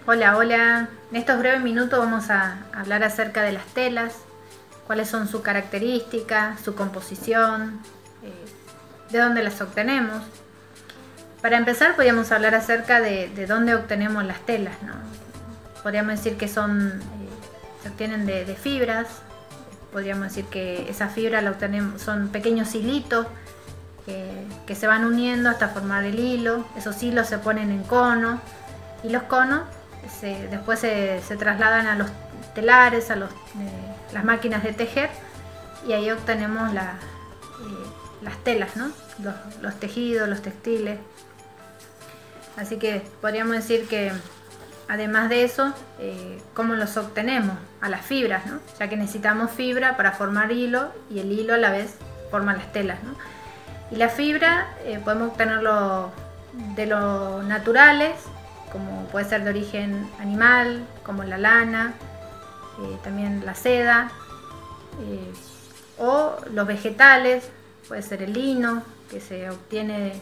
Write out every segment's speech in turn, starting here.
Hola, hola. En estos breves minutos vamos a hablar acerca de las telas, cuáles son sus características, su composición, de dónde las obtenemos. Para empezar, podríamos hablar acerca de dónde obtenemos las telas, ¿no? Podríamos decir que se obtienen de fibras. Podríamos decir que esa fibra la obtenemos, son pequeños hilitos que se van uniendo hasta formar el hilo. Esos hilos se ponen en conos y los conos después se trasladan a los telares, a las máquinas de tejer, y ahí obtenemos las telas, ¿no? Los tejidos, los textiles. Así que podríamos decir que además de eso, ¿cómo los obtenemos? A las fibras, ¿no? Ya que necesitamos fibra para formar hilo, y el hilo a la vez forma las telas, ¿no? Y la fibra podemos obtenerlo de los naturales, como puede ser de origen animal, como la lana, también la seda, o los vegetales, puede ser el lino, que se obtiene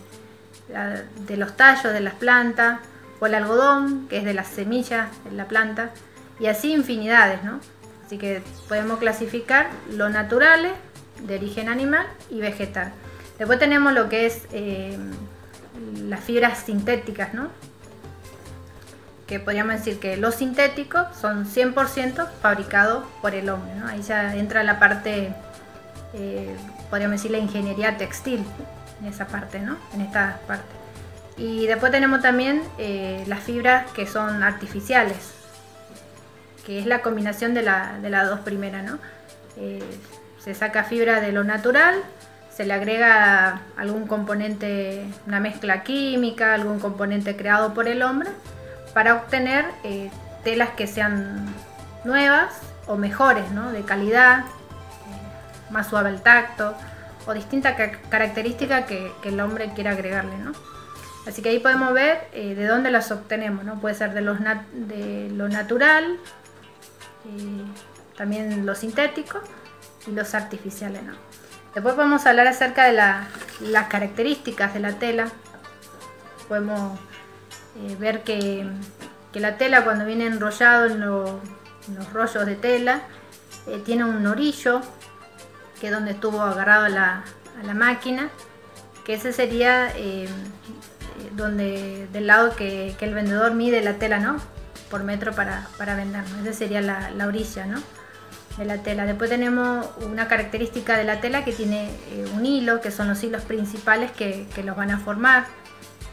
de los tallos de las plantas, o el algodón, que es de las semillas de la planta, y así infinidades, ¿no? Así que podemos clasificar los naturales, de origen animal y vegetal. Después tenemos lo que es las fibras sintéticas, ¿no? Que podríamos decir que los sintéticos son 100% fabricados por el hombre, ¿no? Ahí ya entra la parte, podríamos decir, la ingeniería textil, en esa parte, ¿no? En esta parte. Y después tenemos también las fibras que son artificiales, que es la combinación de las dos primeras, ¿no? Se saca fibra de lo natural, se le agrega algún componente, una mezcla química, algún componente creado por el hombre, para obtener telas que sean nuevas o mejores, ¿no? De calidad, más suave al tacto, o distintas características que el hombre quiera agregarle, ¿no? Así que ahí podemos ver de dónde las obtenemos, ¿no? Puede ser de lo natural, también lo sintético y los artificiales, ¿no? Después podemos hablar acerca de las características de la tela. Podemos ver que la tela, cuando viene enrollado en los rollos de tela, tiene un orillo, que es donde estuvo agarrado a la máquina, que ese sería del lado que el vendedor mide la tela, ¿no? Por metro para vender, ¿no? Esa sería la orilla, ¿no? De la tela. Después tenemos una característica de la tela, que tiene un hilo, que son los hilos principales que los van a formar,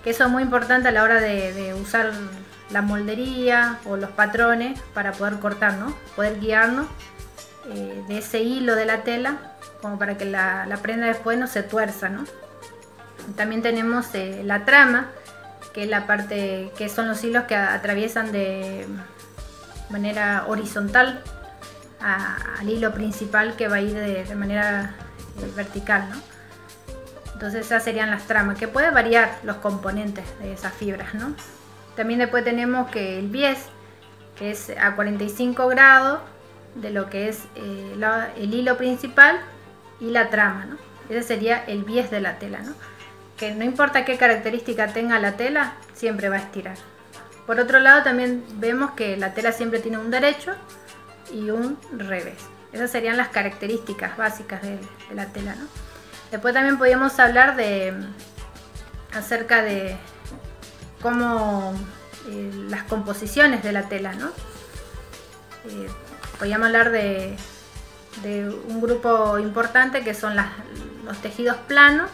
que eso es muy importante a la hora de usar la moldería o los patrones para poder cortar, ¿no? Poder guiarnos de ese hilo de la tela, como para que la prenda después no se tuerza, ¿no? También tenemos la trama, que es la parte, que son los hilos que atraviesan de manera horizontal al hilo principal, que va a ir de manera vertical, ¿no? Entonces esas serían las tramas, que puede variar los componentes de esas fibras, ¿no? También después tenemos que el bies, que es a 45 grados de lo que es el hilo principal y la trama, ¿no? Ese sería el bies de la tela, ¿no? Que no importa qué característica tenga la tela, siempre va a estirar. Por otro lado, también vemos que la tela siempre tiene un derecho y un revés. Esas serían las características básicas de la tela, ¿no? Después también podríamos hablar acerca de cómo las composiciones de la tela, ¿no? Podríamos hablar de un grupo importante, que son los tejidos planos,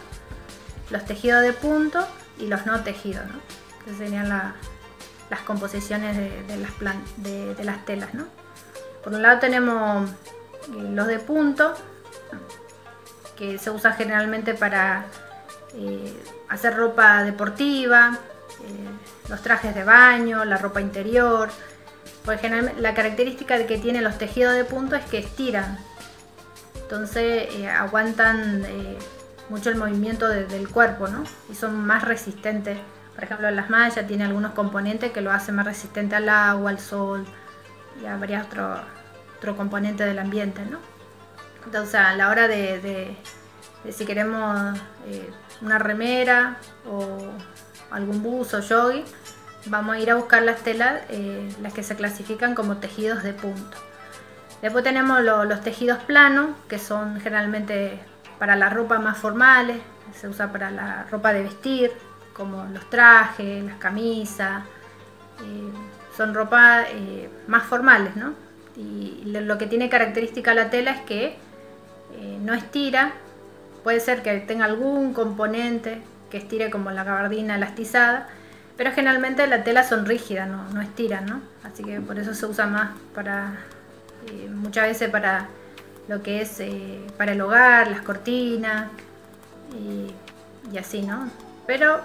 los tejidos de punto y los no tejidos, ¿no? Esas serían las composiciones de las telas, ¿no? Por un lado tenemos los de punto, que se usa generalmente para hacer ropa deportiva, los trajes de baño, la ropa interior. Porque generalmente la característica que tienen los tejidos de punto es que estiran, entonces aguantan mucho el movimiento del cuerpo, ¿no? Y son más resistentes. Por ejemplo, las mallas tienen algunos componentes que lo hacen más resistente al agua, al sol y a varios otros componentes del ambiente, ¿no? Entonces, a la hora de si queremos una remera o algún buzo, jogging, vamos a ir a buscar las telas, las que se clasifican como tejidos de punto. Después tenemos los tejidos planos, que son generalmente para la ropa más formales, se usa para la ropa de vestir, como los trajes, las camisas, son ropas más formales, ¿no? Y lo que tiene característica la tela es que no estira, puede ser que tenga algún componente que estire como la gabardina elastizada, pero generalmente las telas son rígidas, no estiran, ¿no? Así que por eso se usa más para, muchas veces para lo que es para el hogar, las cortinas y así, ¿no? Pero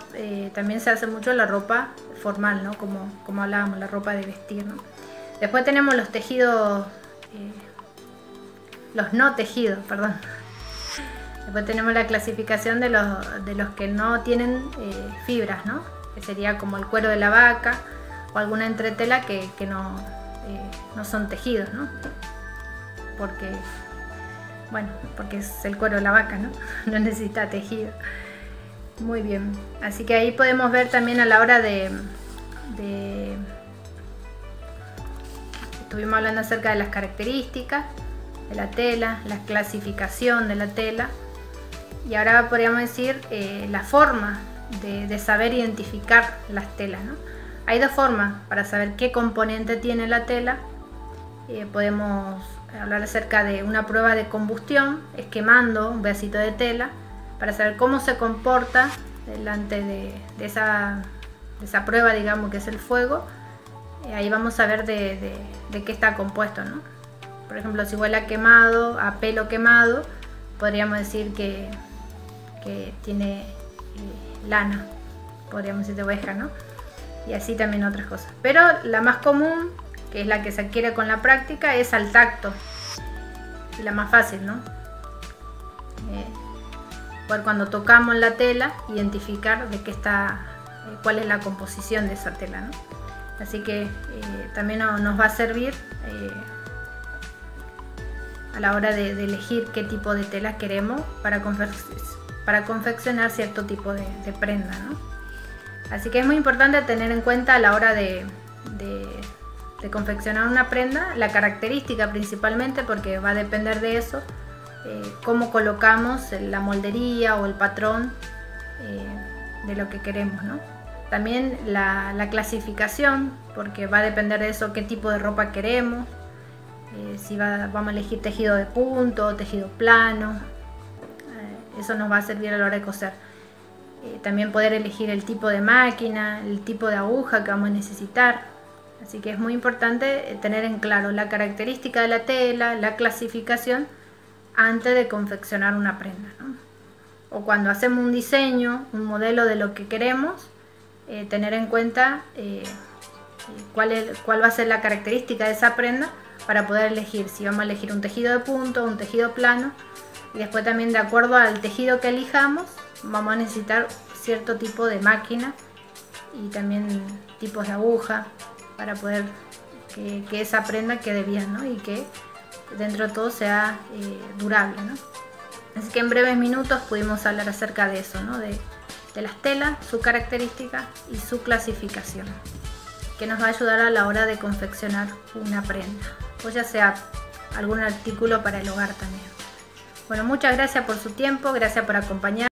también se hace mucho la ropa formal, ¿no? Como hablábamos, la ropa de vestir, ¿no? Después tenemos los tejidos, los no tejidos, perdón. Después tenemos la clasificación de los que no tienen fibras, ¿no? Que sería como el cuero de la vaca o alguna entretela que no son tejidos, ¿no? Porque, bueno, porque es el cuero de la vaca, ¿no? No necesita tejido. Muy bien, así que ahí podemos ver también a la hora estuvimos hablando acerca de las características de la tela, la clasificación de la tela, y ahora podríamos decir la forma de saber identificar las telas, ¿no? Hay dos formas para saber qué componente tiene la tela. Podemos hablar acerca de una prueba de combustión, es quemando un pedacito de tela para saber cómo se comporta delante de esa prueba, digamos, que es el fuego. Ahí vamos a ver de qué está compuesto, ¿no? Por ejemplo, si huele a quemado, a pelo quemado, podríamos decir que tiene lana, podríamos decir de oveja, ¿no? Y así también otras cosas. Pero la más común, que es la que se adquiere con la práctica, es al tacto. Y la más fácil, ¿no? Poder cuando tocamos la tela, identificar de qué está, cuál es la composición de esa tela, ¿no? Así que también nos va a servir a la hora de elegir qué tipo de telas queremos para confeccionar cierto tipo de prenda, ¿no? Así que es muy importante tener en cuenta a la hora de confeccionar una prenda la característica principalmente, porque va a depender de eso cómo colocamos la moldería o el patrón de lo que queremos, ¿no? También la clasificación, porque va a depender de eso qué tipo de ropa queremos, si vamos a elegir tejido de punto, tejido plano, eso nos va a servir a la hora de coser. También poder elegir el tipo de máquina, el tipo de aguja que vamos a necesitar. Así que es muy importante tener en claro la característica de la tela, la clasificación, antes de confeccionar una prenda, ¿no? O cuando hacemos un diseño, un modelo de lo que queremos, tener en cuenta cuál va a ser la característica de esa prenda para poder elegir si vamos a elegir un tejido de punto o un tejido plano. Y después también, de acuerdo al tejido que elijamos, vamos a necesitar cierto tipo de máquina y también tipos de aguja para poder que esa prenda quede bien, ¿no? Y que dentro de todo sea durable, ¿no? Así que en breves minutos pudimos hablar acerca de eso, ¿no? De las telas, su característica y su clasificación, que nos va a ayudar a la hora de confeccionar una prenda, o ya sea algún artículo para el hogar también. Bueno, muchas gracias por su tiempo, gracias por acompañarnos.